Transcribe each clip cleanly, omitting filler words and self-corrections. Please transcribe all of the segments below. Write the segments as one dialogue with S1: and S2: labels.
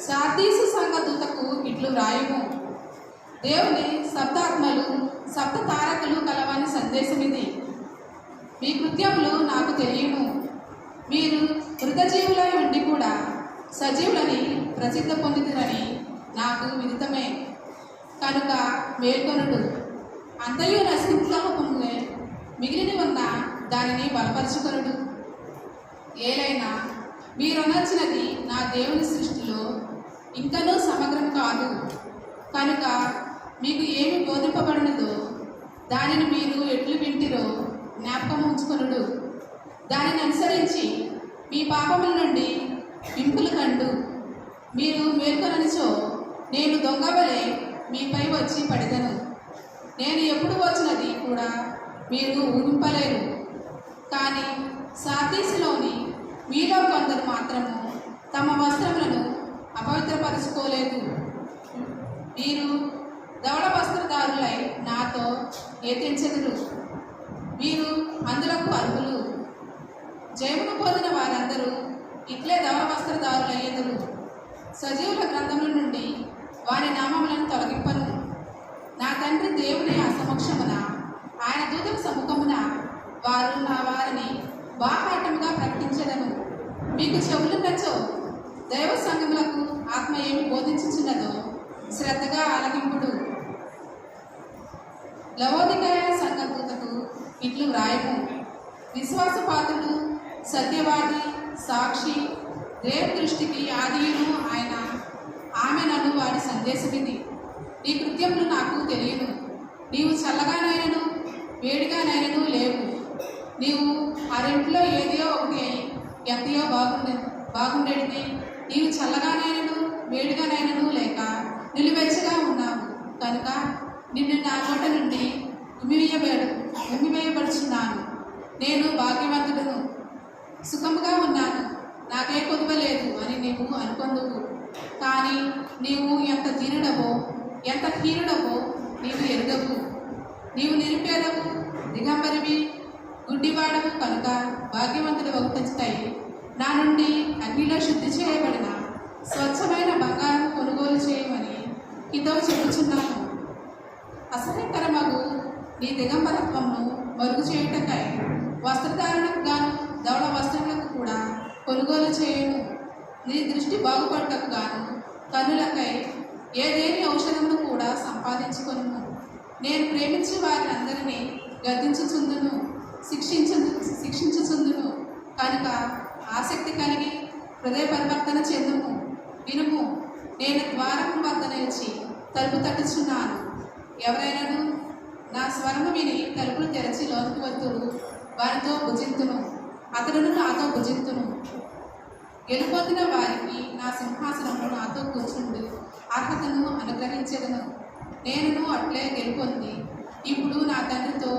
S1: Sardis సంఘ దూతకు ఇట్లు వ్రాయుము. దేవుని సప్తాత్మలు సప్త తారకులు కలవాని సందేశమిది. మీ కృత్యములు నాకు తెలియను. మీరు మృతజీవులై ఉండి కూడా సజీవులని ప్రసిద్ధ పొందుతురని నాకు విదితమే. కనుక మేల్కొనుడు. అంతయు నశించకపోతే మిగిలిన ఉన్న దానిని బలపరుచుకొనుడు. ఏలైనా మీరనర్చినది నా దేవుని సృష్టిలో ఇంకనూ సమగ్రం కాదు. కనుక మీకు ఏమి బోధింపబడినదో దానిని మీరు ఎట్లు వింటిరో జ్ఞాపకం ఉంచుకొనుడు. దానిని అనుసరించి మీ పాపముల నుండి వింపులు కండు. మీరు మేల్కొననిచో నేను దొంగవలే మీపై వచ్చి పడిదను. నేను ఎప్పుడు వచ్చినది కూడా మీరు ఊహింపలేరు. కానీ సార్దీసులోని మీలో కొందరు మాత్రము తమ వస్త్రములను అపవిత్రపరుచుకోలేదు. మీరు ధవళ వస్త్రదారులై నాతో ఏతించెదరు. మీరు అందులకు అర్హులు. జయమును పొందిన వారందరూ ఇట్లే ధవళ వస్త్రదారులయ్యేదరు. సజీవుల గ్రంథముల నుండి వారి నామములను తొలగింపను. నా తండ్రి దేవుని సమక్షమున ఆయన దూతల సముఖమున వారు నా వారిని బాహాటముగా ప్రకటించదను. మీకు చెవులున్నచో దైవ సంఘములకు ఆత్మ ఏమి బోధించుచున్నదో శ్రద్ధగా ఆలకింపుడు. లవోదికయ సంఘ దూతకు ఇట్లు వ్రాయము. విశ్వాసపాత్రుడు, సత్యవాది, సాక్షి, దేవ దృష్టికి ఆదియును ఆయన ఆమె నన్ను వారి సందేశమిది. నీ కృత్యములు నాకు తెలియను. నీవు చల్లగానైనను వేడిగానైనను లేవు. నీవు ఆ రెంట్లో ఏదో ఒకటి ఎంతయో బాగుండేది. నీవు చల్లగానైనను వేడిగానైనను లేక నిలువెచ్చగా ఉన్నావు. కనుక నిన్ను నా నోట నుండి ఉమ్మివేయబడుచున్నాను. నేను భాగ్యవంతుడును, సుఖముగా ఉన్నాను, నాకే కొదువలేదు అని నీవు అనుకొందువు. కానీ నీవు ఎంత దీనుడవో ఎంత హీనుడవో నీవు ఎరుగవు. నీవు నిరుపేదవు, దిగంబరివి, గుడ్డివాడవు. కనుక భాగ్యవంతుడు ఒకటై నా నుండి అగ్నిలో శుద్ధి చేయబడిన స్వచ్ఛమైన బంగారం కొనుగోలు చేయమని హితవు చెప్పుచున్నాను. అసహ్యకరమగు నీ దిగంబరత్వమును మరుగు చేయుటకై వస్త్రధారణకు గాను ధవళ వస్త్రములకు కూడా కొనుగోలు చేయను. నీ దృష్టి బాగుపడటకు గాను కన్నులకై ఏదేని ఔషధమును కూడా సంపాదించుకొను. నేను ప్రేమించే వారిని అందరినీ గద్దించుచుందును, శిక్షించుచుందును. కనుక ఆసక్తి కలిగి హృదయ పరివర్తన చెందుము. వినుము, నేను ద్వారము వద్ద నిలిచి తలుపు తట్టుచున్నాను. ఎవరైనాను నా స్వరము విని తలుపులు తెరచి లోనికి వద్దురు వారితో భుజింతును, అతడును నాతో భుజింతును. గెలుపొందిన వారికి నా సింహాసనము నాతో కూర్చుండు అర్హతను అనుగ్రహించదను. నేనును అట్లే గెలుపొంది ఇప్పుడు నా తండ్రితో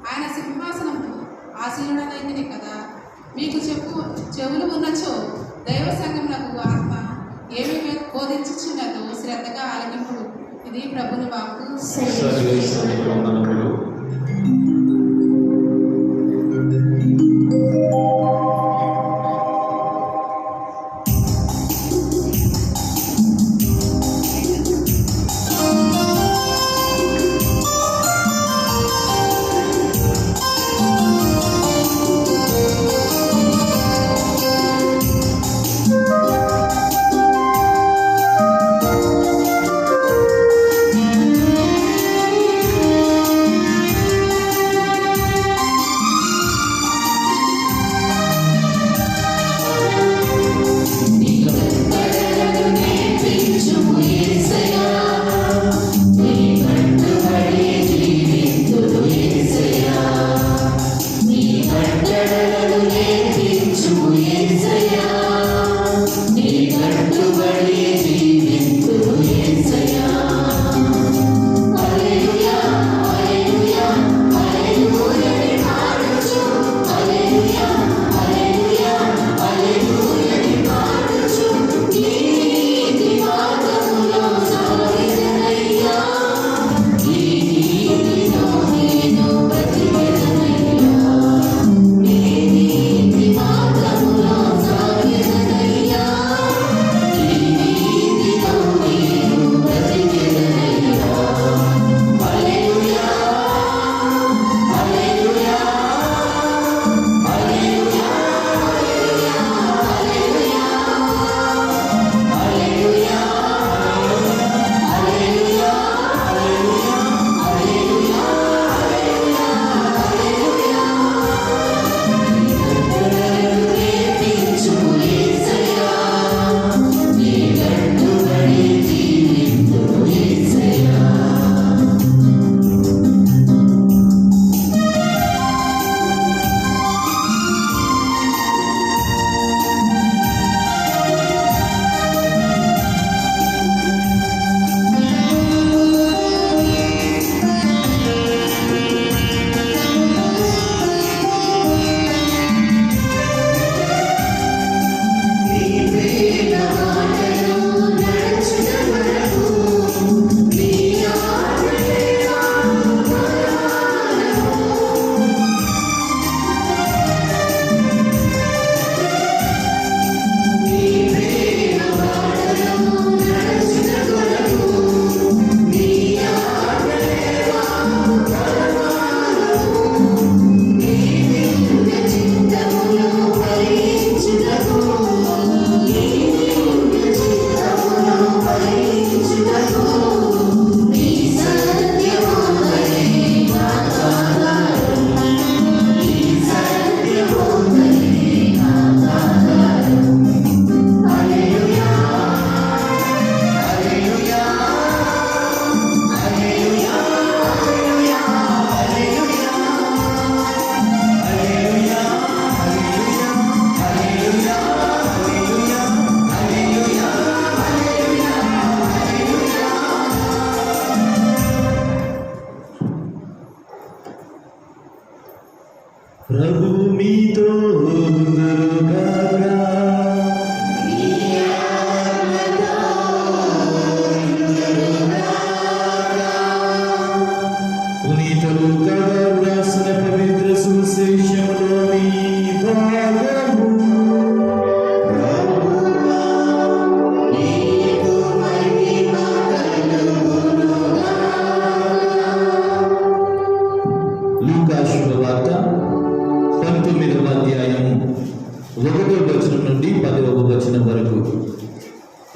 S1: ఆయన సింహాసనము ఆశీనుడనైంది కదా. మీకు చెవులు ఉన్నచో దైవ సంఘములకు ఆత్మ ఏమి బోధించుచున్నదో శ్రద్ధగా ఆలకింపుడు. ఇది ప్రభుని వాక్కు.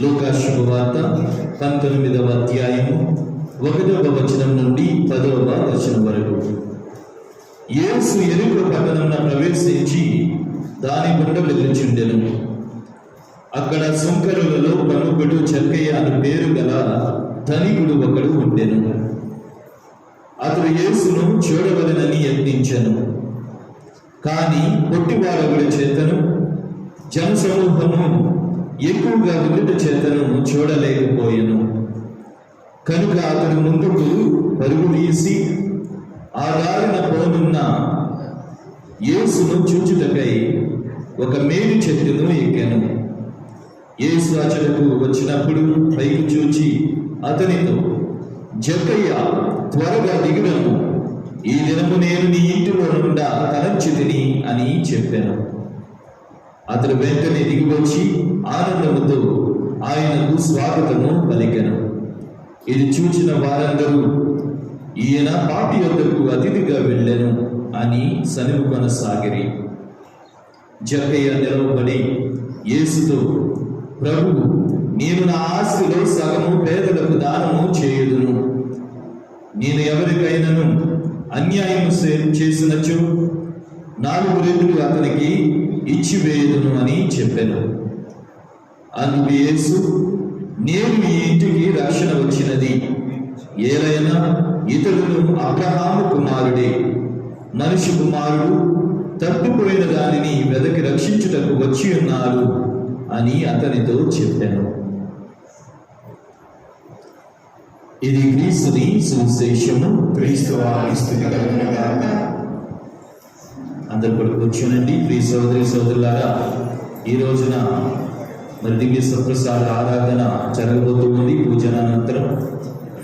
S2: లూకా శుభవార్త 19వ అధ్యాయము 1వ వచనం నుండి 10వ వచనం వరకు. యేసు యెరికో పట్టణమున ప్రవేశించి దాని గుండా వెళ్ళుచుండెను. అక్కడ సుంకరులలో ప్రముఖుడు జక్కయ్య అని పేరు గల ధనికుడు ఒకడు ఉండెను. అతడు యేసును చూడవలెనని యత్నించెను. కానీ పొట్టివాడొకడి చేతను జనసమూహము ఎక్కువగా ఉండుట చేతను చూడలేకపోయెను. కనుక అతడు ముందుకు పరుగు తీసి ఆ దారిన పోనున్న యేసును చూచుటకై ఒక మేడి చెట్టును ఎక్కెను. యేసు అచ్చటకు వచ్చినప్పుడు పైకి చూచి అతనితో, జక్కయ్య, త్వరగా దిగుడము, ఈ దినము నేను నీ ఇంటిలో నుండా తలంచితిని అని చెప్పాను. అతడు వెంటనే దిగివచ్చి ఆనందముతో ఆయనకు స్వాగతము పలికెను. ఇది చూచిన వారందరూ, ఈయన పాపి యొద్దకు అతిథిగా వెళ్ళెను అని సనుగు కొనసాగిరి. జక్కయ్య నిలవబడి యేసుతో, ప్రభు, నేను నా ఆస్తిలో సగము పేదలకు దానము చేయుదును. నేను ఎవరికైనాను అన్యాయము చేసినచో 4 రెట్లు అతనికి ఇచ్చివేయుదును అని చెప్పాను. అందుకు యేసు, నేను ఈ ఇంటికి రక్షణ వచ్చినది. ఏలైనా ఇతరులు అబ్రహాము కుమారుడే. మనిషి కుమారుడు తప్పిపోయిన దానిని వెదకి రక్షించుటకు వచ్చి ఉన్నాడు అని అతనితో చెప్పాను. ఇది క్రీస్తుని సువిశేషము.
S3: క్రీస్తువా స్తుతి కలుగును గాక.
S2: అందరు కూడా కూర్చోనండి. ప్రియ సోదరి సోదరులారా, ఈ రోజున మరి దివ్య సప్రసాద ఆరాధన జరగబోతుంది. పూజనానంతరం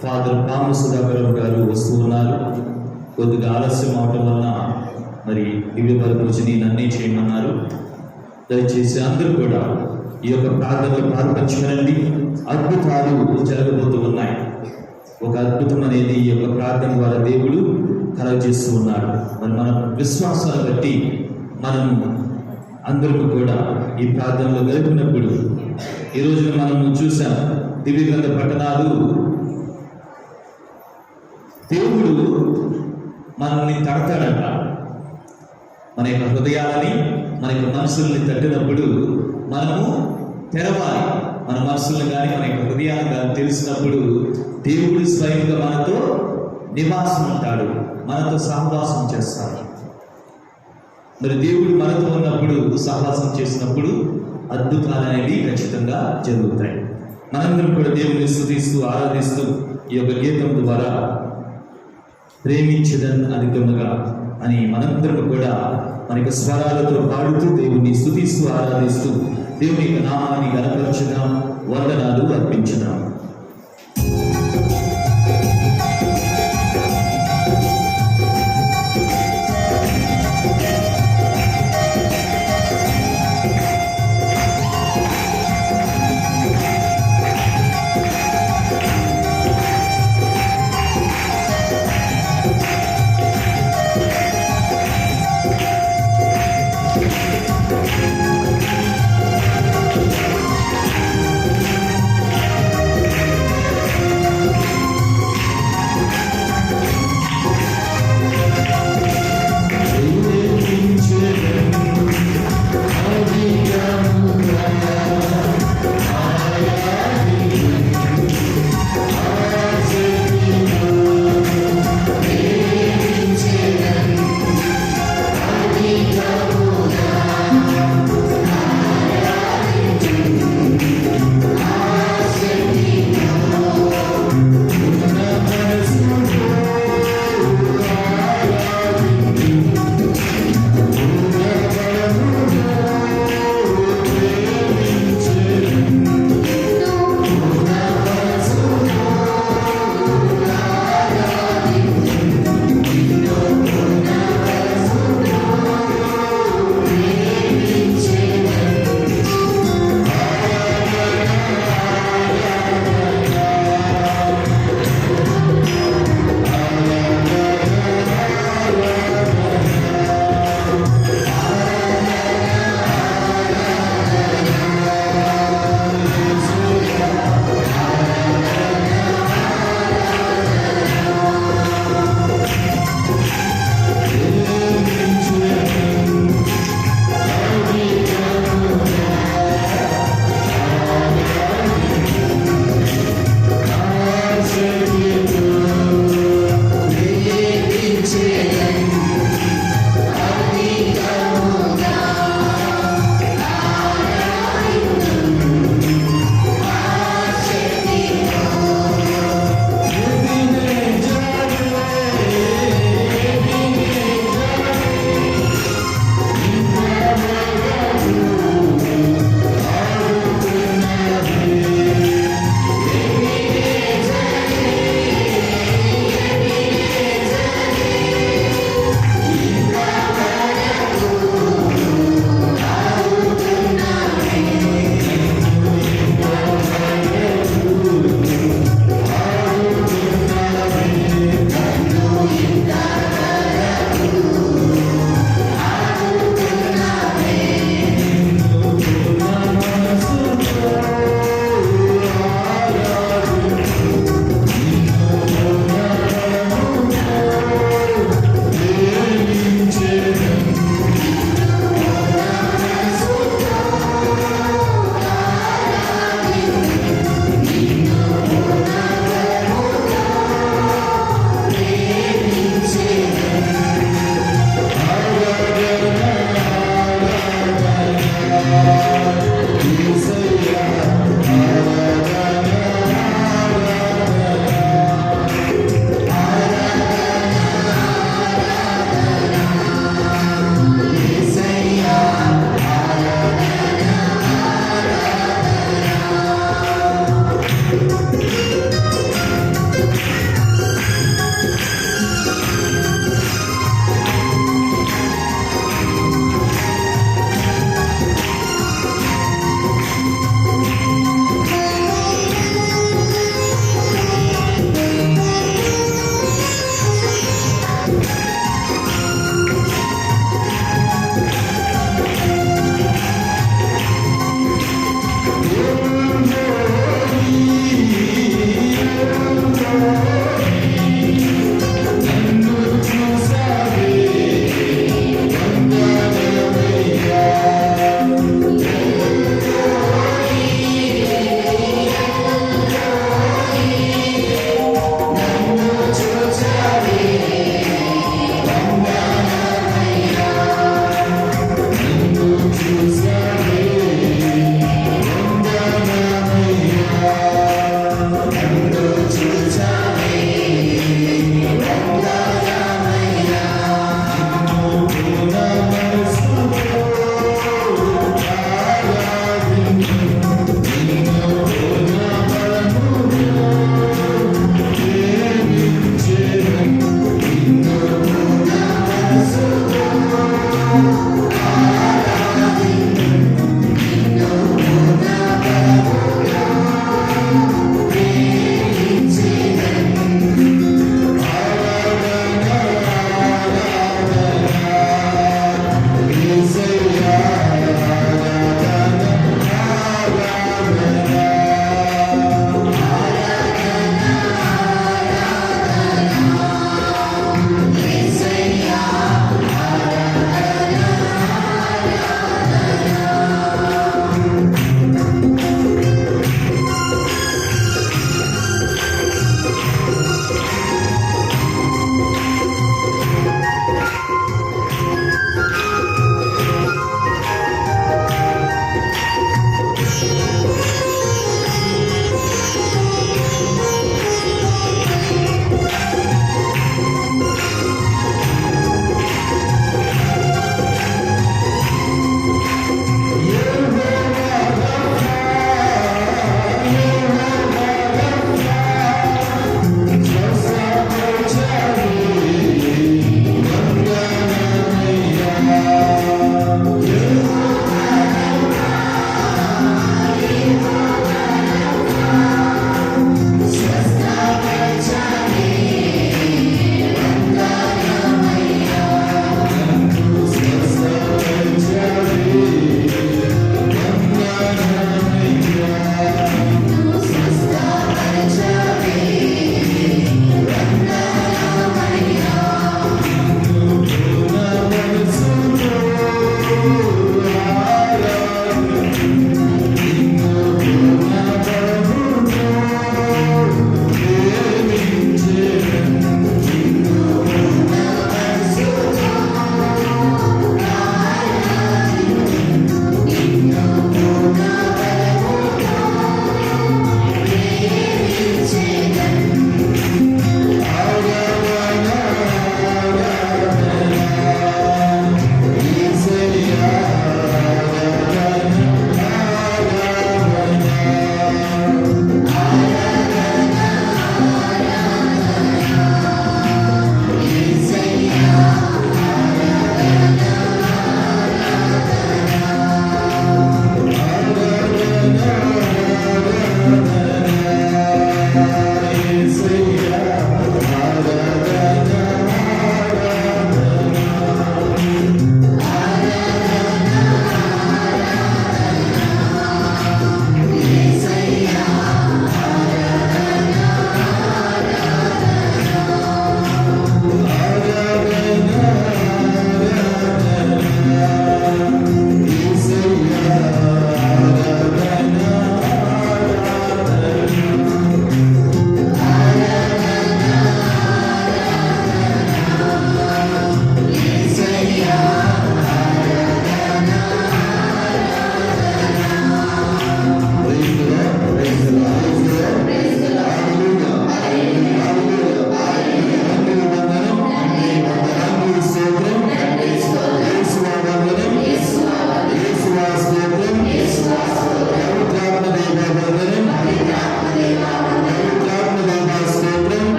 S2: ఫాదర్ పాము సుధాకరం గారు వస్తూ ఉన్నారు. కొద్దిగా ఆలస్యం అవటం వలన మరి దివ్య బలపూజని నన్నే చేయమన్నారు. దయచేసి అందరూ కూడా ఈ యొక్క ప్రార్థనలో పాల్పంచుకోనండి. అద్భుతాలు జరగబోతూ ఉన్నాయి. ఒక అద్భుతం అనేది ఈ యొక్క ప్రార్థన ద్వారా దేవుడు కలగజేస్తూ ఉన్నాడు. మరి మన విశ్వాసాన్ని బట్టి మనము అందరూ కూడా ఈ ప్రార్థనలో గడిపినప్పుడు ఈ రోజున మనము చూసాం, దివ్య గ్రంథ పఠనాలు దేవుడు మనల్ని తడతాడంట. మన యొక్క హృదయాలని, మన యొక్క మనసుల్ని తట్టినప్పుడు మనము తెరవాలి. మన మనసులను కానీ మన యొక్క హృదయాన్ని కానీ తెలిసినప్పుడు దేవుడు స్వయంగా మనతో నివాసం ఉంటాడు, మనతో సహవాసం చేస్తాడు. మరి దేవుడు మనతో ఉన్నప్పుడు, సహవాసం చేసినప్పుడు అద్భుతాలు అనేవి ఖచ్చితంగా జరుగుతాయి. మనందరం కూడా దేవుడిని స్తుతిస్తూ ఆరాధిస్తూ ఈ యొక్క గీతం ద్వారా ప్రేమించదన్ అధికముగా అని మనందరం కూడా మన యొక్క స్వరాలతో పాడుతూ దేవుని స్తుతిస్తూ ఆరాధిస్తూ దేవుని యొక్క నామాన్ని గణపరచుదాం, వందనాలు అర్పించుదాం.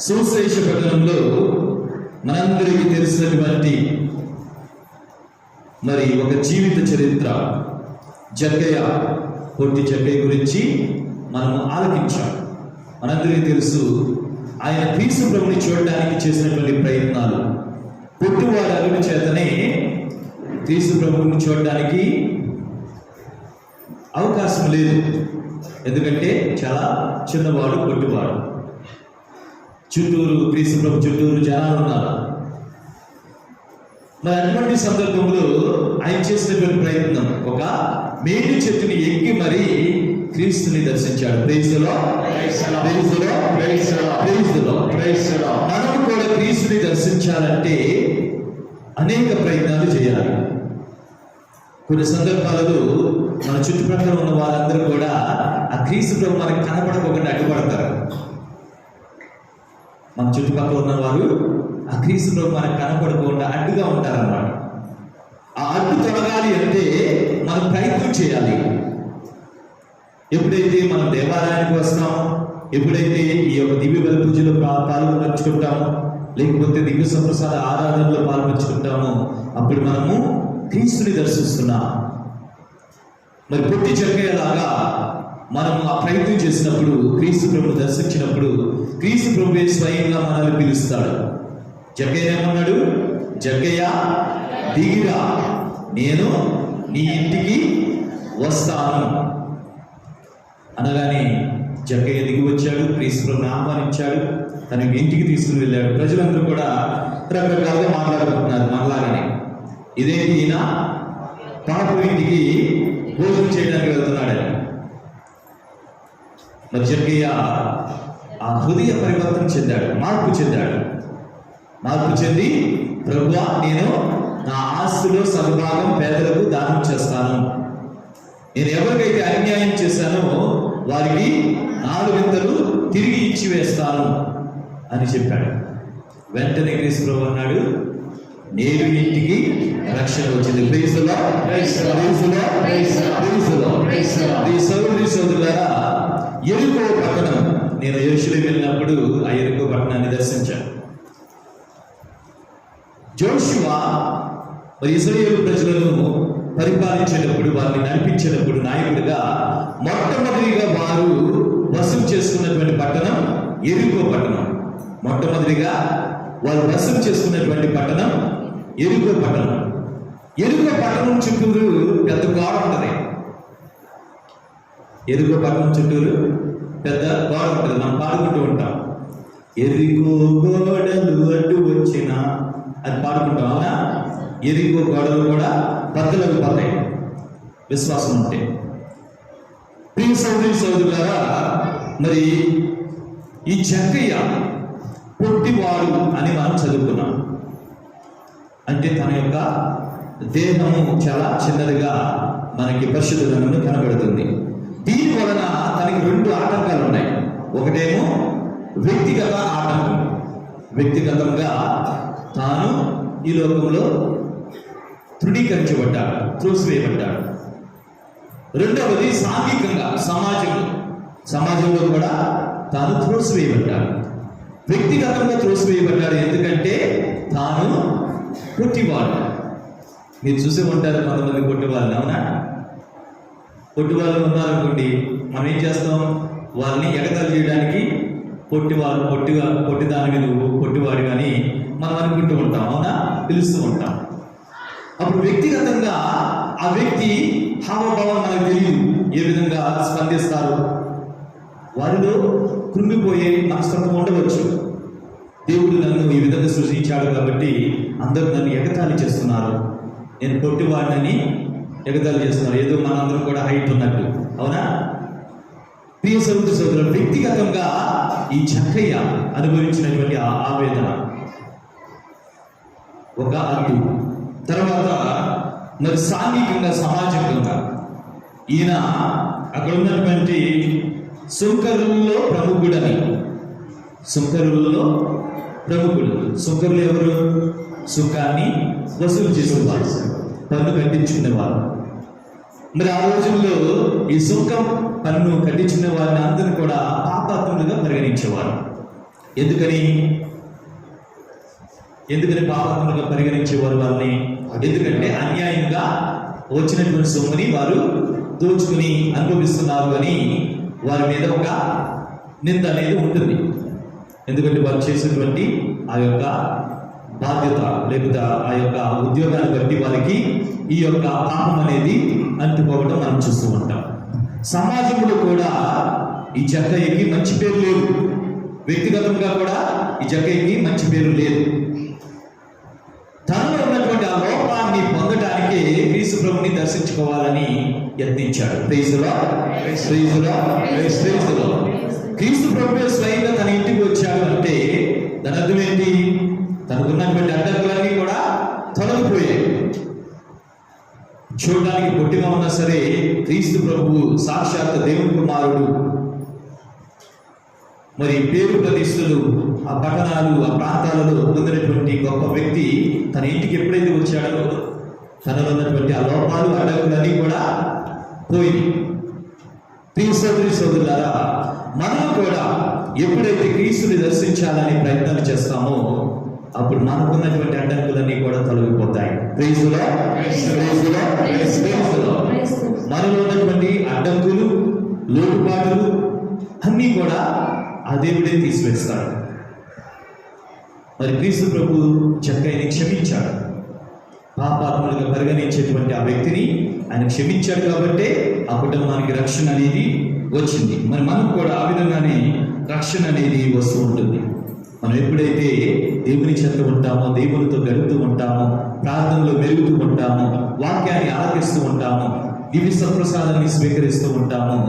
S2: సువిశేష పట్టణంలో మనందరికీ తెలిసినటువంటి మరి ఒక జీవిత చరిత్ర జక్కయ్య, పొట్టి జక్కయ్య గురించి మనము ఆలకించాం. మనందరికీ తెలుసు, ఆయన క్రీస్తు ప్రభుని చూడడానికి చేసినటువంటి ప్రయత్నాలు. పొట్టివాడు అరుగు చేతనే క్రీస్తు ప్రభుని చూడడానికి అవకాశం లేదు. ఎందుకంటే చాలా చిన్నవాడు, పొట్టివాడు. చుట్టూరు క్రీస్తు ప్రభు చుట్టూరు జనాలు ఉన్నారు. మరి అటువంటి సందర్భంలో ఆయన చేసినటువంటి ప్రయత్నం, ఒక మేడి చెట్టుని ఎక్కి మరి క్రీస్తుని దర్శించాడు. మనం కూడా క్రీస్తుని దర్శించాలంటే అనేక ప్రయత్నాలు చేయాలి. కొన్ని సందర్భాలలో మన చుట్టుపక్కల ఉన్న వారందరూ కూడా ఆ క్రీస్తు ప్రభు మనకు కనపడకుండా అడ్డుపడతారు. మన చుట్టుపక్కల ఉన్న వారు ఆ క్రీస్తు ప్రభు మనకు కనపడకుండా అడ్డుగా ఉంటారన్నమాట. ఆ అడ్డు తొలగాలి అంటే మనం ప్రయత్నం చేయాలి. ఎప్పుడైతే మనం దేవాలయానికి వస్తాం, ఎప్పుడైతే ఈ యొక్క దివ్య బలి పూజలో పాల్పంచుకుంటామో, లేకపోతే దివ్య సంప్రసాద ఆరాధనలో పాల్పంచుకుంటామో, అప్పుడు మనము క్రీస్తుని దర్శిస్తున్నాం. మరి పొట్టి జక్కయ్యలాగా మనము ఆ ప్రయత్నం చేసినప్పుడు, క్రీస్తు ప్రభుని దర్శించినప్పుడు క్రీస్తు ప్రభువే స్వయంగా మనల్ని పిలుస్తాడు. జక్కయ్య ఏమన్నాడు? జక్కయ్య దిగిరా, నేను నీ ఇంటికి వస్తాను అనగానే జక్కయ్య దిగి వచ్చాడు. క్రీస్తు ప్రభుని ఆహ్వానించాడు, తన ఇంటికి తీసుకుని వెళ్ళాడు. ప్రజలందరూ కూడా రకరకాలుగా మాట్లాడుకుంటున్నారు మనలాగానే. ఇదేంటి, ఈయన పాపు ఇంటికి భోజనం చేయడానికి వెళ్తున్నాడని. మరి జక్కయ్య ఆ హృదయ పరివర్తన చెందాడు, మార్పు చెంది, ప్రభువా, నేను నా ఆస్తిలో సగభాగం పేదలకు దానం చేస్తాను. నేను ఎవరికైతే అన్యాయం చేశానో వారికి 4 వింతలు తిరిగి ఇచ్చి వేస్తాను అని చెప్పాడు. వెంటనే క్రీస్తు ప్రభు అన్నాడు, నేడు ఇంటికి రక్షణ వచ్చింది. సోదరి సోదరులారా, యెరికో పట్టణం, నేను యెరూషలేము వెళ్ళినప్పుడు ఆ యెరికో పట్టణాన్ని దర్శించాను. జోషువా మరి ఇశ్రాయేలు ప్రజలను పరిపాలించేటప్పుడు, వారిని నడిపించేటప్పుడు నాయకుడిగా మొట్టమొదటిగా వారు వసూలు చేసుకున్నటువంటి పట్టణం యెరికో పట్టణం. మొట్టమొదటిగా వారు వసూలు చేసుకున్నటువంటి పట్టణం యెరికో పట్టణం. యెరికో పట్టణం చుట్టూరు పెద్ద గోడ ఉంటుంది. యెరికో పట్టణం చుట్టూరు పెద్ద గోడ ఉంటుంది. మనం పాడుకుంటూ ఉంటాం, యెరికో గోడలు అడ్డు వచ్చిన అని పాడుకుంటాం. అవునా? యెరికో గోడలు కూడా బద్దలకు పోతాయి విశ్వాసం ఉంటే. ప్రియ సోదరి సోదరులారా, మరి ఈ జక్కయ్య పొట్టివాడు అని మనం చదువుకున్నాం. అంటే తన యొక్క దేహము చాలా చిన్నదిగా మనకి పరిశుద్ధ గ్రంథంలో కనబడుతుంది. దీని వలన తనకి 2 ఆటంకాలు ఉన్నాయి. ఒకటేమో వ్యక్తిగత ఆటంకం, వ్యక్తిగతంగా తాను ఈ లోకంలో తృణీకరించబడ్డాడు, త్రోసివేయబడ్డాడు. రెండవది సాంఘికంగా, సమాజంలో కూడా తాను త్రోసివేయబడ్డాడు. వ్యక్తిగతంగా త్రోసివేయబడ్డాడు, ఎందుకంటే తాను పొట్టివాడు. మీరు చూసే ఉంటారు కొంతమంది పొట్టివాళ్ళు. అవునా? పొట్టివాళ్ళు ఉన్నారనుకోండి, మనం ఏం చేస్తాం, వాళ్ళని ఎగతాళి చేయడానికి పొట్టిదానివి నువ్వు, పొట్టివాడు అని మనం అనుకుంటూ ఉంటాం. అవునా? పిలుస్తూ ఉంటాం. అప్పుడు వ్యక్తిగతంగా ఆ వ్యక్తి హావభావం మనకు తెలియదు, ఏ విధంగా స్పందిస్తారు. వారిలో కృంగిపోయే మనస్తత్వం ఉండవచ్చు. దేవుడు నన్ను ఈ విధంగా సృష్టించాడు కాబట్టి అందరూ నన్ను ఎగతాళి చేస్తున్నారు, నేను పొట్టివాడిని ఎగతాళి చేస్తున్నారు, ఏదో మనందరం కూడా హైట్ ఉన్నట్టు. అవునా? ప్రియ సోదరి సోదరులు, వ్యక్తిగతంగా ఈ జక్కయ్య అనుభవించినటువంటి ఆవేదన ఒక అడ్డు. తర్వాత మరి సాంఘికంగా, సమాజంగా ఈయన అక్కడ ఉన్నటువంటి సుంకరుల్లో ప్రముఖుడని. సుంకరుల్లో ప్రముఖుడు. సుంకరులు ఎవరు? సుంకాన్ని వసూలు చేసేవారు, పన్ను కట్టించుకునేవారు. మరి ఆ రోజుల్లో ఈ సుంకం పన్ను కట్టించుకునే వారిని అందరూ కూడా పాపాత్ములుగా పరిగణించేవారు. ఎందుకని పాపాత్మలుగా పరిగణించేవారు వారిని? ఎందుకంటే అన్యాయంగా వచ్చినటువంటి సొమ్ముని వారు దోచుకుని అనుభవిస్తున్నారు అని వారి మీద ఒక నింద అనేది ఉంటుంది. ఎందుకంటే వారు చేసినటువంటి ఆ యొక్క బాధ్యత లేకపోతే ఆ యొక్క ఉద్యోగాన్ని బట్టి వారికి ఈ యొక్క పాపం అనేది అంటుకోవడం మనం చూస్తూ ఉంటాం. సమాజంలో కూడా ఈ జక్కయ్యకి మంచి పేరు లేదు. వ్యక్తిగతంగా కూడా ఈ జక్కయ్యకి మంచి పేరు లేదు. తనలో ఉన్నటువంటి ఆ లోపాన్ని పొందడానికి క్రీస్తు ప్రభుని దర్శించుకోవాలని యత్నించాడు. Praise the lord, praise the lord, praise the Lord. క్రీస్తు ప్రభు స్వయంగా తన ఇంటికి వచ్చాడు అంటే దాని అర్థం ఏంటి? తనకున్నటువంటి అడ్డంకులన్నీ కూడా తొలగిపోయాయి. చూడడానికి పొట్టిగా ఉన్నా సరే క్రీస్తు ప్రభువు సాక్షాత్ దేవుని కుమారుడు. మరి పేరు ప్రతిష్టలు ఆ పట్టణాలు ఆ ప్రాంతాలలో పొందినటువంటి గొప్ప వ్యక్తి తన ఇంటికి ఎప్పుడైతే వచ్చాడో తనలో ఉన్నటువంటి ఆ లోపాలు అడ్డంకులన్నీ కూడా పోయి. ప్రియ సోదరి సోదరులారా, మనం కూడా ఎప్పుడైతే క్రీస్తుని దర్శించాలని ప్రయత్నాలు చేస్తామో అప్పుడు మనకున్నటువంటి అడ్డంకులన్నీ కూడా తొలగిపోతాయి. Praise the lord, praise the lord, praise the lord. మనలో ఉన్నటువంటి అడ్డంకులు లోటుపాటులు అన్నీ కూడా ఆ దేవుడే తీసివేస్తాడు. మరి క్రీస్తు ప్రభు జక్కయ్యని క్షమించాడు. పాపాత్ములుగా పరిగణించేటువంటి ఆ వ్యక్తిని ఆయన క్షమించాడు కాబట్టే ఆ కుటుంబానికి రక్షణ అనేది వచ్చింది. మరి మనకు కూడా ఆ విధంగానే రక్షణ అనేది వస్తూ ఉంటుంది. మనం ఎప్పుడైతే దేవుని చెంత ఉంటామో, దేవునితో గడుపుతూ ఉంటామో, ప్రార్థనలో మెరుగుతూ ఉంటామో, వాక్యాన్ని ఆలకిస్తూ ఉంటామో, దివ్య సత్ప్రసాదాన్ని స్వీకరిస్తూ ఉంటామో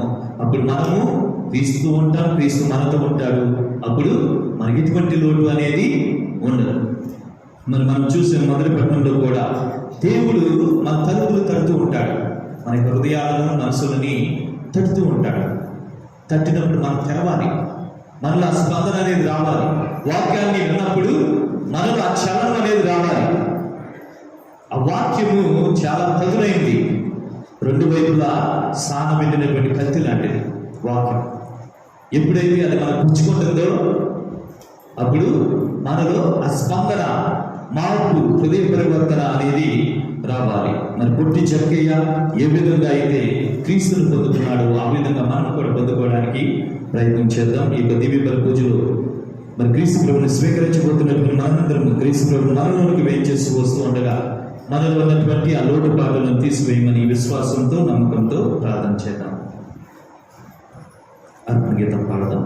S2: అప్పుడు మనము క్రీస్తు ఉంటాం, క్రీస్తు మనతో ఉంటాడు. అప్పుడు మనకి ఎటువంటి లోటు అనేది ఉండదు. మరి మనం చూసిన మొదటి పట్టణంలో కూడా దేవుడు మన తలుపులు తడుతూ ఉంటాడు. మన హృదయాలను మనసులని తడుతూ ఉంటాడు. తట్టినప్పుడు మనం తెరవాలి, మనలో ఆ స్పందన అనేది రావాలి. వాక్యాన్ని విన్నప్పుడు మనలో ఆ చలనం అనేది రావాలి. ఆ వాక్యము చాలా పదునైంది, రెండు వైపులా సానబెట్టినటువంటి కత్తి లాంటిది వాక్యం. ఎప్పుడైతే అది మనం పుచ్చుకుంటుందో అప్పుడు మనలో ఆ స్పందన, మార్పు, హృదయ పరివర్తన అనేది రావాలి. మరి పొట్టి జక్కయ్య ఏ విధంగా అయితే క్రీస్తును పొందుతున్నాడో ఆ విధంగా మనం కూడా పొందుకోవడానికి ప్రయత్నం చేద్దాం. ఈ యొక్క దివ్య పూజలో మరి క్రీస్తు ప్రభుని స్వీకరించబోతున్నటువంటి మనందరం క్రీస్తు ప్రభు మనలోనికి వేయించేస్తూ వస్తూ ఉండగా మనలో ఉన్నటువంటి ఆ లోటుపాటులను తీసివేయమని విశ్వాసంతో నమ్మకంతో ప్రార్థన చేద్దాం. అర్పణ గీతం పాడదాం.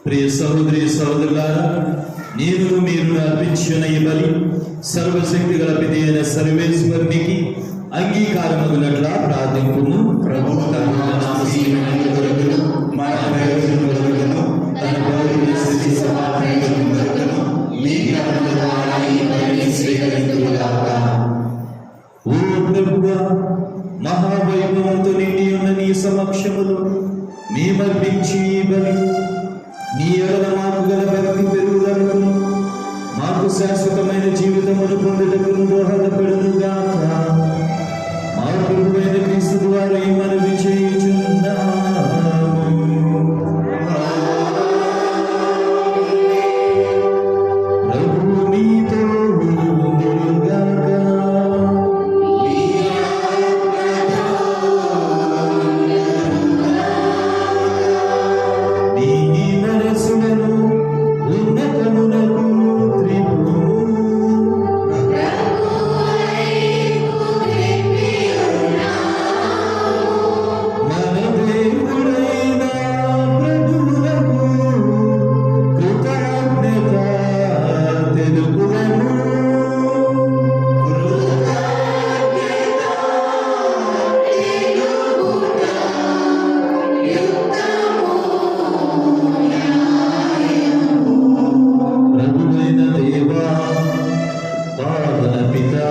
S2: ప్రియ సహోదరి సహోదరులారా, మీరు అర్పించిన ఈ బలి సర్వశక్తి గల పితి అయిన సర్వేశ్వరునికి అంగీకారమగునట్లా ప్రార్థింపుము.
S3: ప్రభు తన నామశీలమైన కొరకును మన ప్రయోజనం కొరకును తన పౌరుల స్థితి సమాధానం కొరకును మీ కర్మల ద్వారా ఈ పనిని స్వీకరించుగాక.
S2: ఓ ప్రభువా, మహావైభవంతో నిండి ఉన్న నీ సమక్షములో మేమర్పించి ఈ బలి నీ ఎడల మాకు గల భక్తి పెరుగుదలను మాకు శాశ్వతమైన జీవితమును పొందుటకును దోహదపడునుగాక. మా ప్రభువైన క్రీస్తు ద్వారా ఈ మనవి చేయుచున్నాము. ప్రభువు మీతో ఉండుగాక. నీ మనసులను ఉన్నతమునకు త్రిపుము. మన దేవుడైన ప్రభువునకు కృతజ్ఞత తెలుపుదము. ప్రభువైన దేవా, పావన పితా,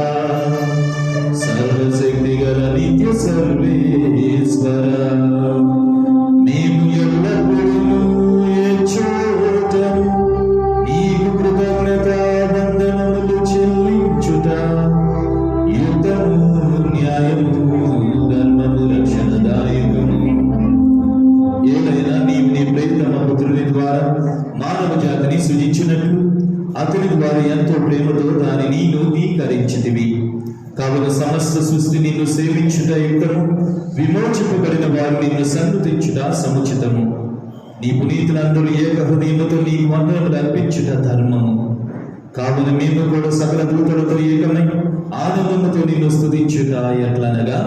S2: సర్వశక్తి గల నిత్య సర్వేశ్వర, మేము ఎల్లప్పుడూ ఎచ్చోటను నీకు కృతజ్ఞత వందనములు చెల్లించుట యుద్ధము, న్యాయము, ధర్మము, రక్షణదాయకము. ఏదైనా నీవు నీ ప్రేతమ పుత్రుని ద్వారా మానవ జాతిని సృజించినట్లు అతని ద్వారా ఎంతో ప్రేమతో దానిని నూతీకరించితివి. కావున సమస్త సృష్టి నిన్ను సేవించుట యుక్తము, విమోచింపబడిన వారు నిన్ను సన్నుతించుట సముచితము. నీ పునీతులందరూ ఏక హృదయముతో నీ వందనములు అర్పించుట ధర్మము. కావున మేము కూడా సకల దూతలతో ఏకమై ఆనందముతో నిన్ను స్తుతించుట ఎట్లనగా,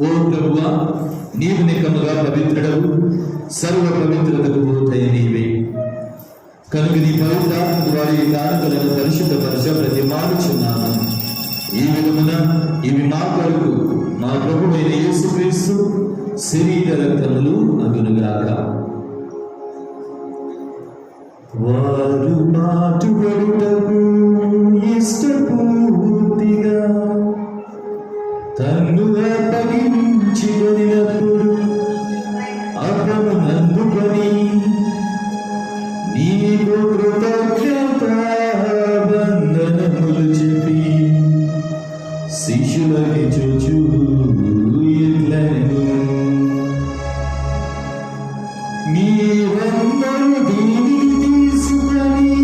S2: ఓ ప్రభువా, నీవు నికముగా పవిత్రుడవు, సర్వ పవిత్రతకు పూర్తయి నీవే. కనుక నీ పవిత్రాత్మ ద్వారా ఈ కానుకలను పరిశుద్ధపరచ ప్రతిమాలుచున్నాను. ఈ విధమున ఇవి మా కొరకు మా ప్రభువైన యేసుక్రీస్తు శరీర రక్తములు అగునుగాక. వారు పాటుపడుటకు ఇష్టపూర్తిగా తన్ను అప్పగించినప్పుడు అపమునందుకొని నీకు కృతజ్ఞత వందనములు చెప్పి శిష్యులకి చూచు ఇట్లనెను, మీరందరూ దీనిని తీసుకొని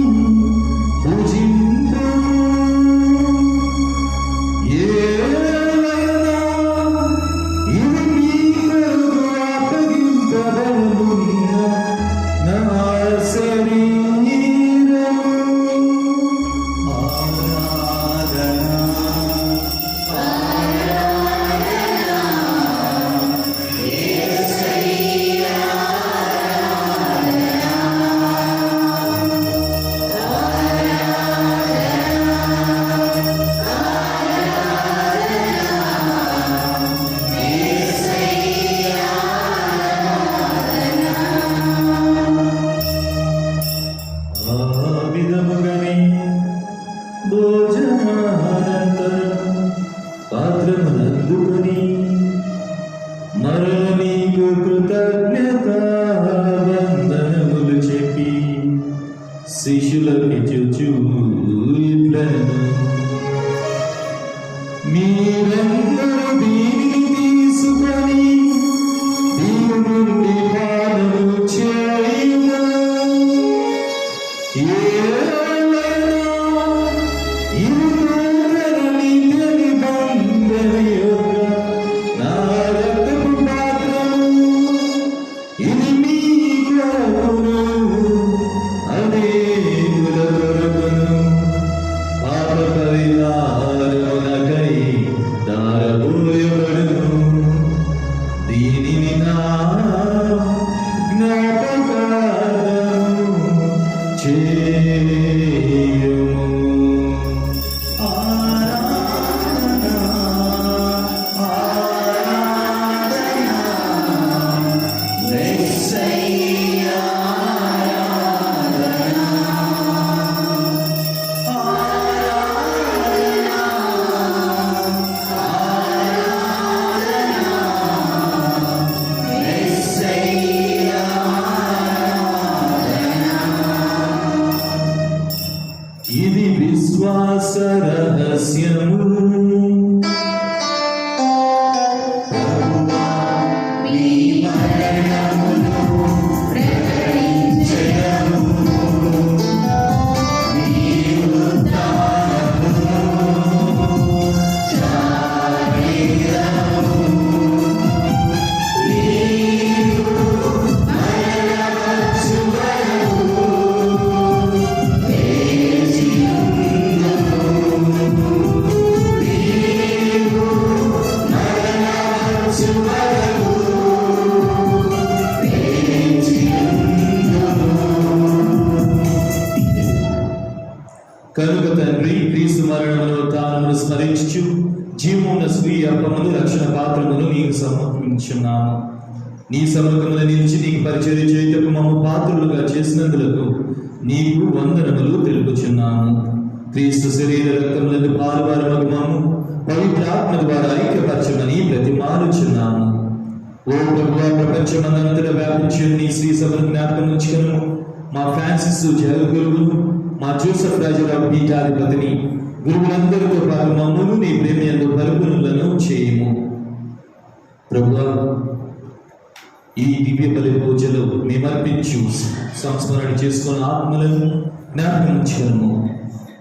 S2: విధముగని భోజనానంతరం పాత్రమునందుకొని మరల నీకు కృతజ్ఞత వందనములు చెప్పి శిష్యులకి చూచుట్లను మీరందరూ దీనిని తీసుకొని దీని నుండి పానము చేయుము. దీనిని నా జ్ఞాపకార్థము చేయుము. ఆరాధన, ఆరాధన, యేసయ్యా ఆరాధన, ఆరాధన, ఆరాధన, యేసయ్యా ఇది విశ్వాస రహస్యము.
S3: మీ మరణమును ప్రకటించెదము, మీ ఉత్థానమును చాటెదము. మీరు మరణవచ్చు వరకు వేచి ఉందుము. మీరు మరణవచ్చు వరకు వేచి ఉందుము.
S2: కనుక తండ్రి క్రీస్తు మరణములో తాను స్మరించు జీవమున్న స్వీయ అప్పమును రక్షణ పాత్రమును నీకు సమర్పించున్నాము. నీ సముఖమున నిలిచి నీకు పరిచర్య చేయుటకు మమ్ము పాత్రులుగా చేసినందులకు నీకు వందనములు తెలుపుచున్నాము. క్రీస్తు శరీర రక్తములందు పాలువారమగు మమ్ము పవిత్రాత్మ ద్వారా ఐక్యపరచమని ప్రతిమాలుచున్నాము. ఓ ప్రభువా, ప్రపంచమందంతటా వ్యాపించిన నీ శ్రీ సభను జ్ఞాపకం ఉంచుకొనుము. మా ఫ్రాన్సిస్ జగద్గురువును, మా జోసెఫ్ రాజరావు పీఠాధిపతిని, గురువులందరితో పాటు మమ్మును నీ ప్రేమయందు పరిపూర్ణులను చేయుము. ప్రభువా, ఈ దివ్య బలి పూజలో మేమర్పించు సంస్మరణ చేసుకున్న ఆత్మలను జ్ఞాపకం ఉంచుకొనుము.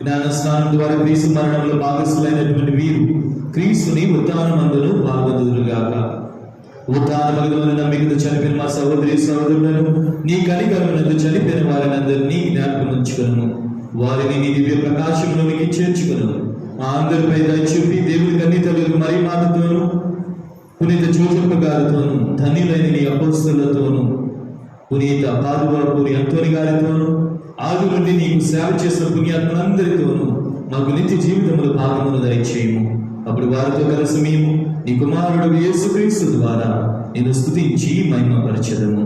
S2: జ్ఞాన స్నానం ద్వారా క్రీస్తు మరణంలో భాగస్థులైనటువంటి వీరు క్రీస్తుని ఉత్థానమందును పాల్గొందురుగాక. ఉత్థానమగుదమని నమ్మికతో చనిపోయిన మా సహోదరి సహోదరులను నీ కనికరమునందు చనిపోయిన వారినందరినీ జ్ఞాపకం ఉంచుకొనుము. వారిని నీ దివ్య ప్రకాశంలోనికి చేర్చుకొనుము. మా అందరిపై దయ చూపి దేవుని కన్నితలకు మరి మాతతోను పునీత జోసెఫ్ గారితోను ధన్యులైన నీ అపోస్తలులతోను పునీత పాదువాపూరి అంతోని గారితోను ఆది నుండి నీకు సేవ చేసిన పుణ్యాత్మలందరితోనూ మాకు నిత్య జీవితంలో భాగమును దయచేయము. అప్పుడు వారితో కలిసి మేము నీ కుమారుడు యేసుక్రీస్తు ద్వారా నేను స్తుతించి మహిమపరచెదము.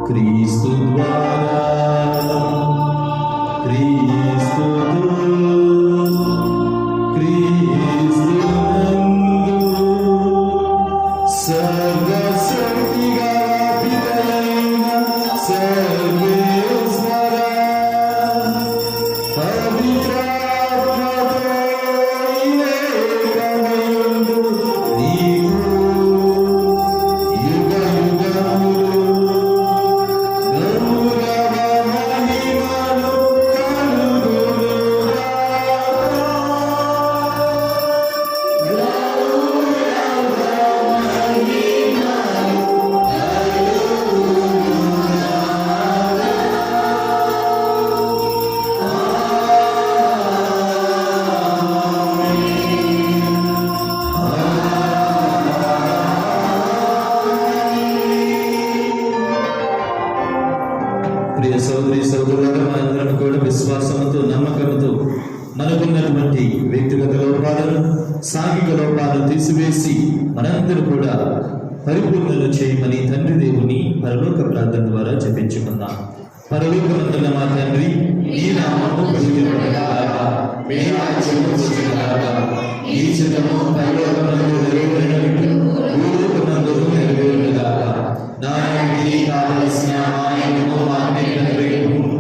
S2: క్రీస్తు ద్వారా క్రీస్తుతో క్రీస్తునందు సర్వశక్తిగా పితలైన సర్వేశ్వర పవిత్రాత్మతో ఏకమయుండు నీవు యుగ యుగములు గౌరవ మహిమలు కలుగునుగాక. ప్రియ సోదరి సోదరులారా, మనందరం కూడా విశ్వాసంతో నమ్మకంతో మనకున్నటువంటి వ్యక్తిగత లోపాలను సాంఘిక లోపాలను తీసివేసి మనందరూ కూడా పరిపూర్ణలు చేయమని తండ్రి దేవుని పరలోక ప్రార్థన ద్వారా జపించుకున్నాం. పరలోకమందున్న మా తండ్రి, నీ నామము పూజింపబడుగాక,
S3: మీ రాజ్యము వచ్చుగాక, ఈ చిత్తము పరలోకమందు నెరవేరినట్టు భూలోకమందును నెరవేరుగాక.
S2: నాయకుడికి కావలసిన ఆయనను మాకు అనుగ్రహింపుము.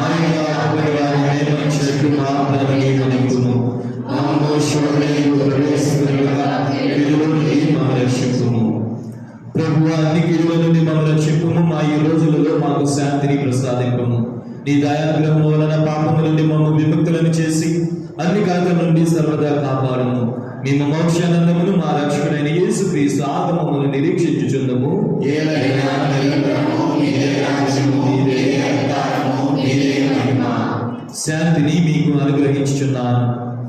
S2: ఆయన ఆత్మని వారిని మంచినట్టు మా ప్రాణాన్ని కొనుక్కుము.
S3: మమ్ము శోధనలో ప్రవేశింపగా
S2: విలువ నుండి మమ్మల్ని రక్షింపుము. ప్రభువా, అన్ని గిరుల నుండి మమ్మల్ని రక్షింపుము. మా ఈ రోజులలో మాకు శాంతిని ప్రసాదింపము. నీ దయాగ్రహం వలన పాపముల నుండి మమ్మల్ని విముక్తులను చేసి అన్ని కాలం నుండి సర్వదా కాపాడము. మేము మోక్షానందమును మా రక్షకుడైన యేసుక్రీస్తు ఆగమమును నిరీక్షించుచుందము.
S3: ఏలైనా నిరంతరము మీదే రాజ్యము, మీదే అధికారము, మీదే మహిమ.
S2: శాంతిని మీకు అనుగ్రహించుచున్నాను,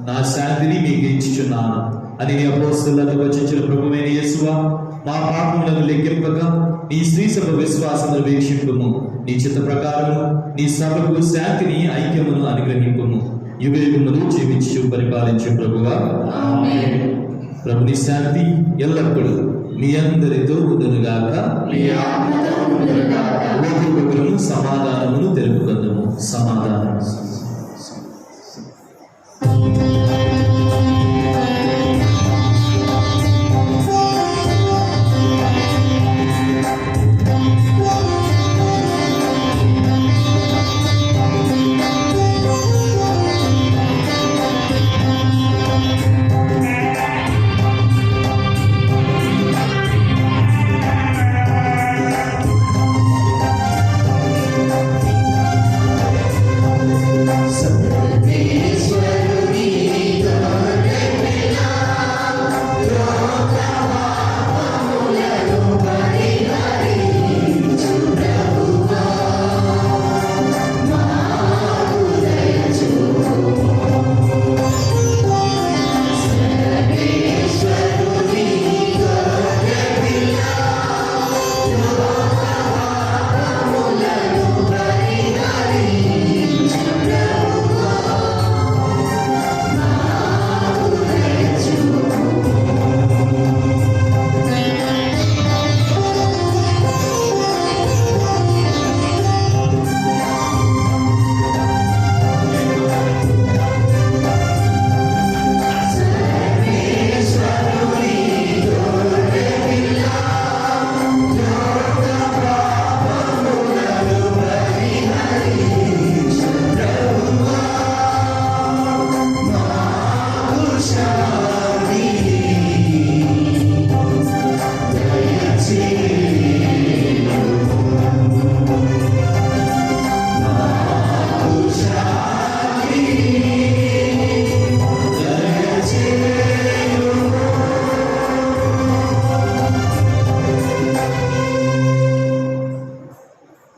S2: నా శాంతిని మీకు ఇచ్చుచున్నాను అని నీ అపోస్తలులతో వచించిన ప్రభువైన యేసువా, మా పాపములను లెక్కింపగా నీ స్త్రీ సభ విశ్వాసమును వీక్షింపుము. నీ చిత్త ప్రకారము నీ సభకు శాంతిని ఐక్యమును అనుగ్రహింపుము. యుగయుగములు జీవించు పరిపాలించు ప్రభువా.
S3: ఆమేన్.
S2: ప్రభుని శాంతి ఎల్లప్పుడూ మీ అందరితో ఉండునుగాక.
S3: మీ ఆత్మతో ఉండునుగాక.
S2: ఒకరికొకరు సమాధానమును తెలుపుకుందుము. సమాధానం.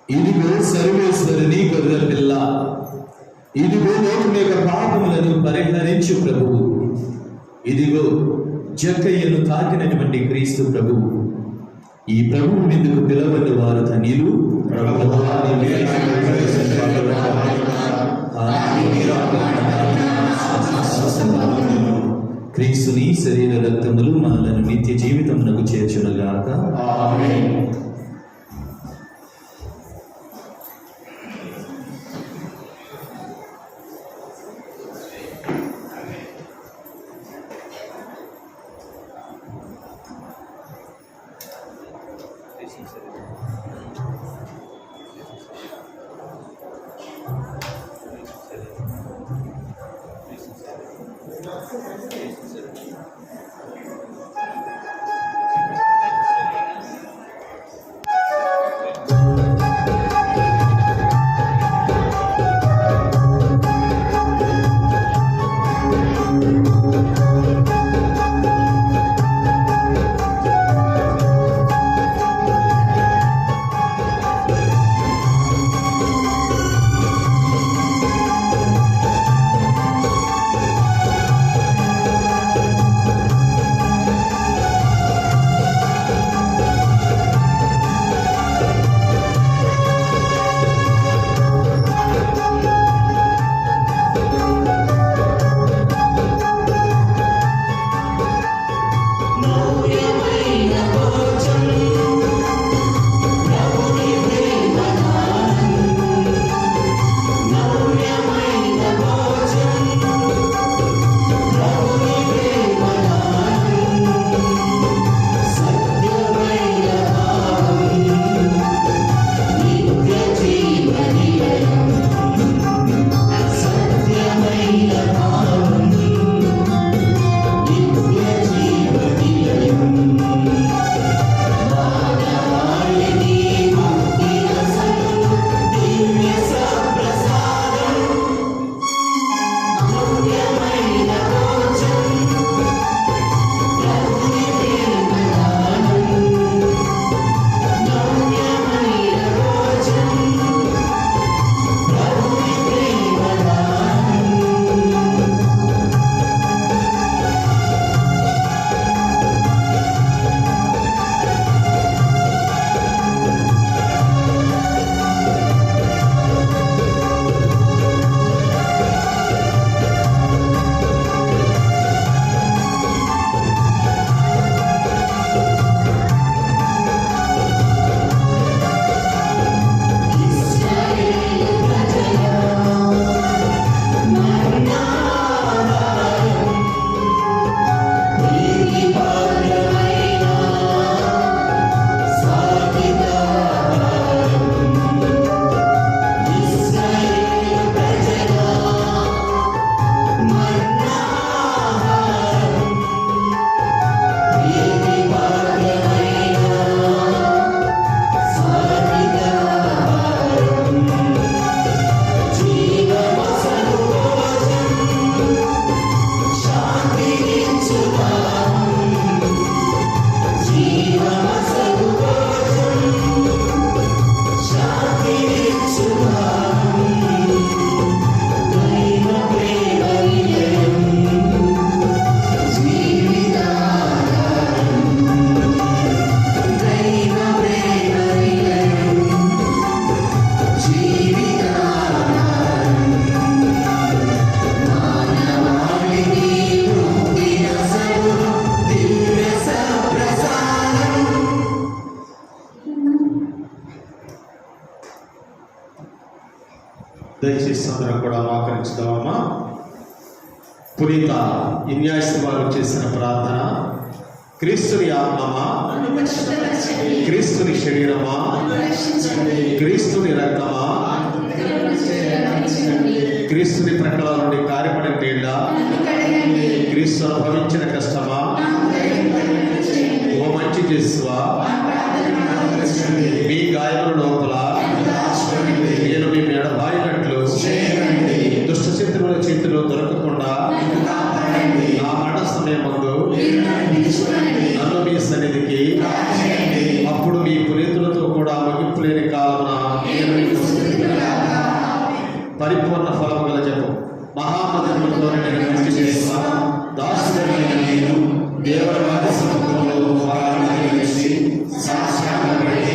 S2: ఇదిగో సర్వేశ్వరుని గొర్రె పిల్ల, ఇదిగో లోకం యొక్క పాపములను పరిహరించు ప్రభువు, ఇదిగో జక్కయ్యను తాకినటువంటి క్రీస్తు ప్రభువు. ఈ ప్రభువు మీదకు పిలవని వారు ధన్యులు. ప్రభువా, నీ వేళకు ప్రవేశించబడగా క్రీస్తుని శరీర రక్తములు మనలను నిత్య జీవితమునకు చేర్చునుగాక.
S3: ఆమేన్. దయచేసి అందరం కూడా మోకరించుదామమ్మా. పునీత ఇన్యాసి వారు చేసిన ప్రార్థన. క్రీస్తుని ఆత్మమా, క్రీస్తుని శరీరమా, క్రీస్తుని రక్తమా, క్రీస్తుని ప్రక్కల నుండి కార్యపడిన నీళ్ళ, క్రీస్తు అనుభవించిన కష్టమా, ఓ మంచి చేసువా, మీ గాయముల లోపల నేను మీ ఎడబాయినట్లు దుష్ట శత్రువుల చేతిలో దొరకకుండా నా మరణ సమయం ముందు నన్ను మీ సన్నిధికి, అప్పుడు మీ పునీతులతో కూడా ముగింపు లేని కాలమున పరిపూర్ణ ఫలము గల జపం మహామధులతో నేను మంచి చేస్తా. దాసుడైన నేను దేవరవాది సముద్రంలో పాల్గొని సాక్ష్యాన్ని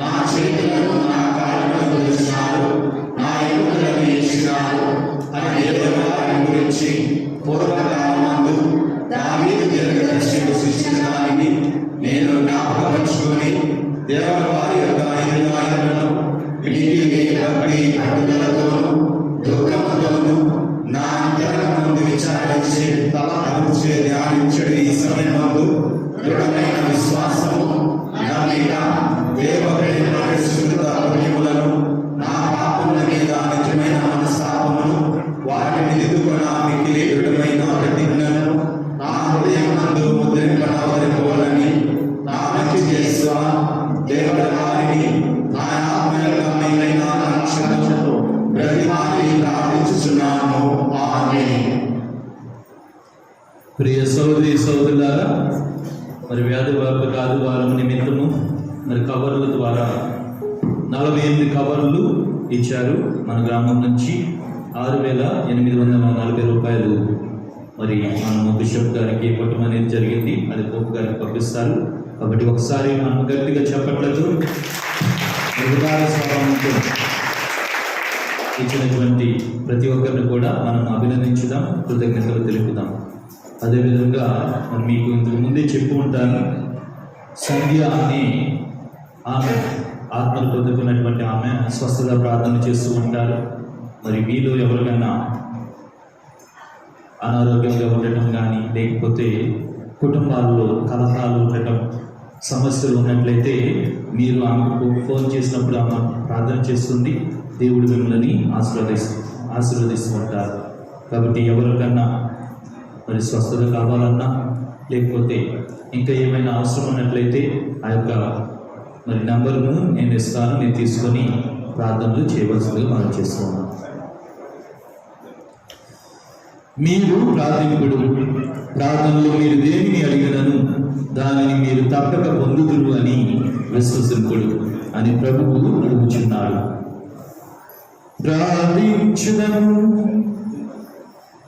S3: నా చేతులను నా కాళ్ళను తెలిసినారు, నా ఎముకలను ఇచ్చినారు అని దేవరవారి గురించి పూర్వకాలమందు దావీదు దీర్ఘదర్శిని సృష్టించడానికి నేను జ్ఞాపకపరుచుకొని దేవరవారి యొక్క ఐదుగాయలను భక్తి పట్టుదలతోనూ దుఃఖముతోనూ నా అంతరంగమును విచారించి తల అరుచే ధ్యానించడు. ఈ సమయమందు దృఢమైన విశ్వాసము, నమ్మిక, దేవ ప్రేమ, పరిశుద్ధత, పుణ్యములను, నా పాపముల మీద నిజమైన మనస్తాపమును, వాటిని దిద్దుకొన మిక్కిలి దృఢమైన ప్రతిజ్ఞను నా హృదయమందు ముద్రింపనవలెనని నా మంచి చేసువా దేవుడి వారిని నా ఆత్మీయమైన రక్షణతో ప్రతిమాని ప్రార్థించుచున్నాను. ఆమేన్.
S2: ప్రియ సోదరి సోదరులారా, మరి వ్యాధి ఆదివారం నిమిత్తము మరి కవర్ల ద్వారా 48 కవర్లు ఇచ్చారు. మన గ్రామం నుంచి 6,840 రూపాయలు మరి మనము బిషప్ గారికి ఇవ్వటం అనేది జరిగింది. అది పోపు గారికి పంపిస్తారు. కాబట్టి ఒకసారి మనం గట్టిగా చెప్పట్లేదు ఇచ్చినటువంటి ప్రతి ఒక్కరిని కూడా మనం అభినందించుదాం, కృతజ్ఞతలు తెలుపుదాం. అదేవిధంగా మరి మీకు ఇంతకు ముందే చెప్పు ఉంటాను, సంధ్య అని ఆమె ఆత్మను పొందుకున్నటువంటి ఆమె స్వస్థత ప్రార్థన చేస్తూ ఉంటారు. మరి మీలో ఎవరికైనా అనారోగ్యంగా ఉండటం కానీ, లేకపోతే కుటుంబాల్లో కలహాలు ఉండటం, సమస్యలు ఉన్నట్లయితే మీరు ఆమెకు ఫోన్ చేసినప్పుడు ఆమె ప్రార్థన చేస్తుంది. దేవుడు మిమ్మల్ని ఆశీర్వదిస్తూ ఉంటారు. కాబట్టి ఎవరికన్నా మరి స్వస్థత కావాలన్నా, లేకపోతే ఇంకా ఏమైనా అవసరం ఉన్నట్లయితే ఆ యొక్క మరి నంబర్ను నేను ఇస్తాను, నేను తీసుకొని ప్రార్థనలు చేయవలసిందిగా మనం చేస్తున్నాం. మీరు ప్రార్థింపుడు, ప్రార్థనలో మీరు దేనిని అడిగినను దానిని మీరు తప్పక పొందుదురు అని విశ్వసింపుడు అని ప్రభువు అడుగుచున్నాడు. ప్రార్థించుదము.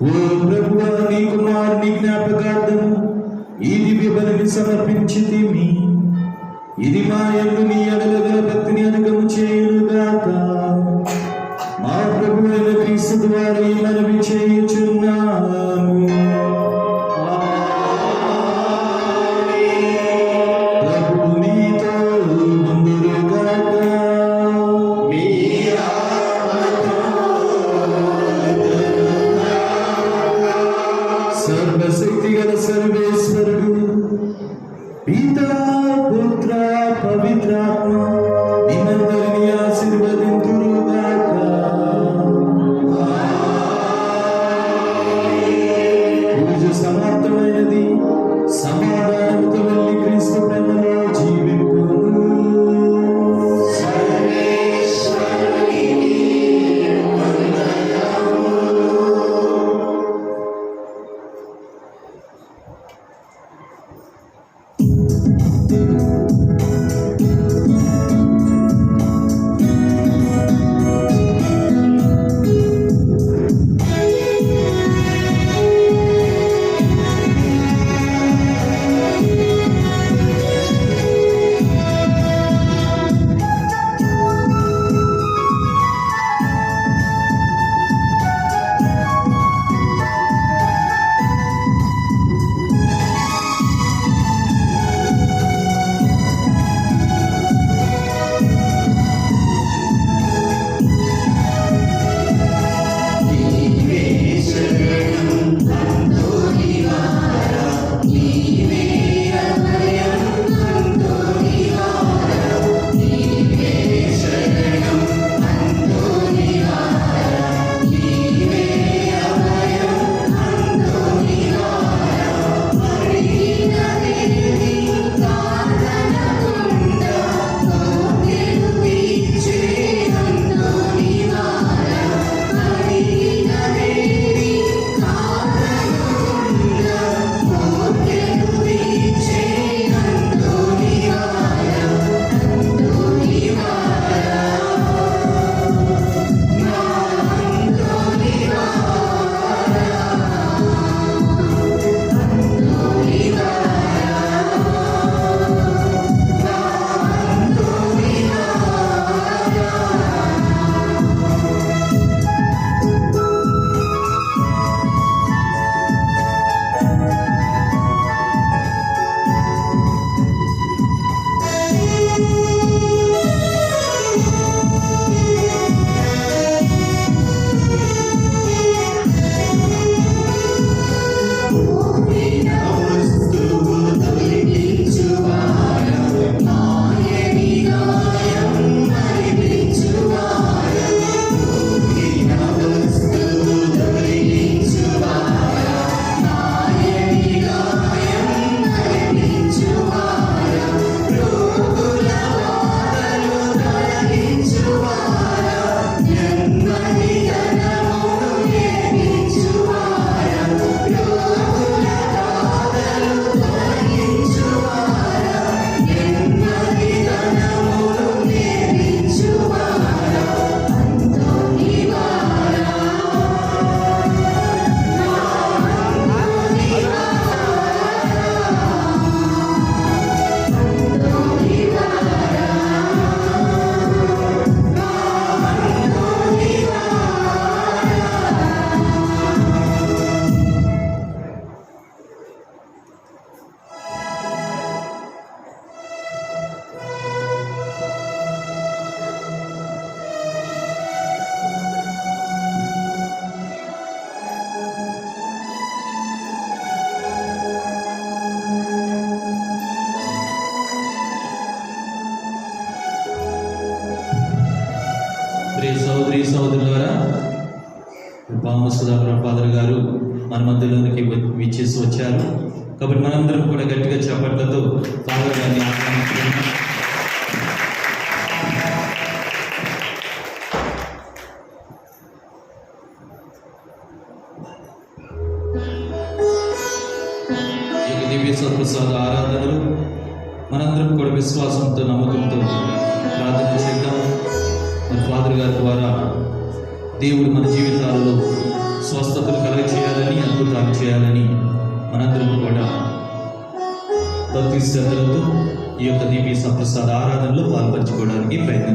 S2: ఓ ప్రభువా, నీ కుమారుని జ్ఞాపకార్థము ఈ దివ్య బలిని సమర్పించితిమి. ఇది మా యందు నీ ఎడల గల భక్తిని అధికము చేయునుగాక. మా ప్రభువైన క్రీస్తు ద్వారా ఈ మనవి చేయుచున్నాము. ప్రభువు మీతో ఉండునుగాక. సర్వశక్తి గల సర్వేశ్వరుడు పితా, పుత్ర, పవిత్రాత్మ నిన్నందరినీ ఆశీర్వదింతురుగాక. పూజ సమాప్తమైనది. సమాధానముతో వెళ్ళి క్రీస్తు ప్రేమలో జీవింపుము. ప్రియ సహోదరి సహోదరులారా, పాము సుధాకర్ ఫాదర్ గారు మన మధ్యలోనికి విచ్చేసి వచ్చారు. కాబట్టి మనందరం కూడా గట్టిగా చప్పట్లతో ఫాదర్ గారిని ఆహ్వానిస్తున్నాం. ఈ దివ్య సత్ప్రసాద ఆరాధనలు మనందరం కూడా విశ్వాసంతో నమ్మకంతో ప్రార్థన చేద్దాం. మరి ఫాదర్ గారి ద్వారా దేవుడు మన జీవితాలలో స్వస్థతలు కలగచేయాలని, అద్భుతాలు చేయాలని మనందరం కూడా భక్తి శ్రద్ధలతో ఈ యొక్క దివ్య సత్ప్రసాద ఆరాధనలో పాల్పంచుకోవడానికి ప్రయత్నం